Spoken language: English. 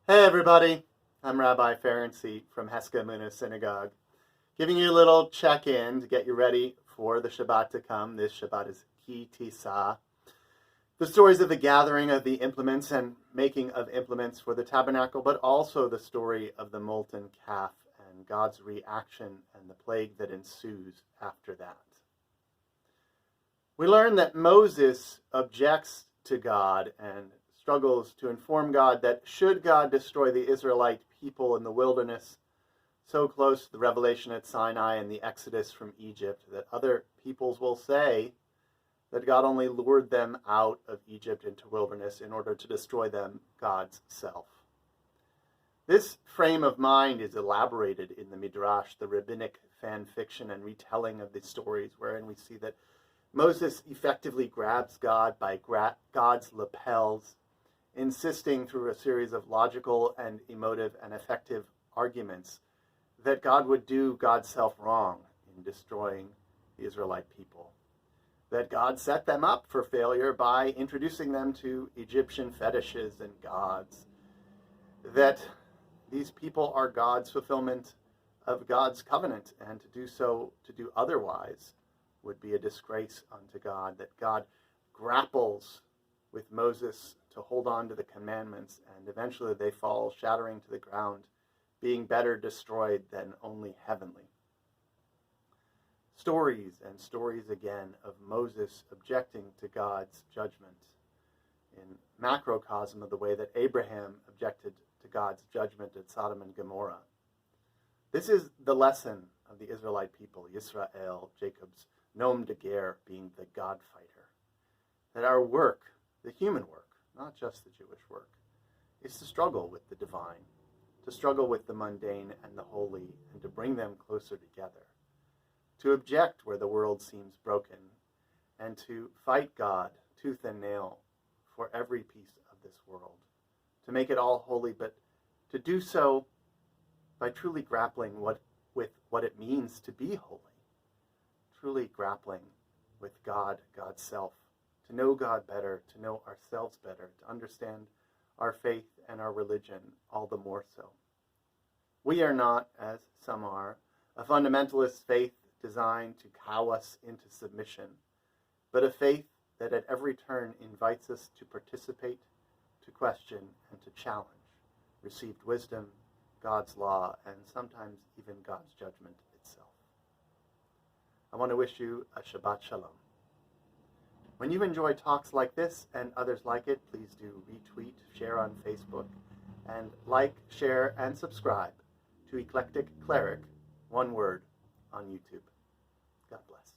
Hey everybody, I'm Rabbi Ferenczi from Heska Muna Synagogue, giving you a little check-in to get you ready for the Shabbat to come. This Shabbat is Kim Tissa. The stories of the gathering of the implements and making of implements for the tabernacle, but also the story of the molten calf and God's reaction and the plague that ensues after that. We learn that Moses objects to God and struggles to inform God that should God destroy the Israelite people in the wilderness, so close to the revelation at Sinai and the exodus from Egypt, that other peoples will say that God only lured them out of Egypt into wilderness in order to destroy them, God's self. This frame of mind is elaborated in the Midrash, the rabbinic fan fiction and retelling of the stories, wherein we see that Moses effectively grabs God by God's lapels, insisting through a series of logical and emotive and effective arguments that God would do God's self wrong in destroying the Israelite people, that God set them up for failure by introducing them to Egyptian fetishes and gods, that these people are God's fulfillment of God's covenant, and to do otherwise would be a disgrace unto God, that God grapples with Moses to hold on to the commandments, and eventually they fall shattering to the ground, being better destroyed than only heavenly. Stories and stories again of Moses objecting to God's judgment in macrocosm of the way that Abraham objected to God's judgment at Sodom and Gomorrah. This is the lesson of the Israelite people, Yisrael, Jacob's nom de guerre, being the God fighter. That our work, the human work, not just the Jewish work, is to struggle with the divine, to struggle with the mundane and the holy, and to bring them closer together, to object where the world seems broken, and to fight God tooth and nail for every piece of this world, to make it all holy, but to do so by truly grappling with what it means to be holy, truly grappling with God, God's self, to know God better, to know ourselves better, to understand our faith and our religion all the more so. We are not, as some are, a fundamentalist faith designed to cow us into submission, but a faith that at every turn invites us to participate, to question, and to challenge received wisdom, God's law, and sometimes even God's judgment itself. I want to wish you a Shabbat Shalom. When you enjoy talks like this and others like it, please do retweet, share on Facebook, and like, share, and subscribe to Eclectic Cleric, one word, on YouTube. God bless.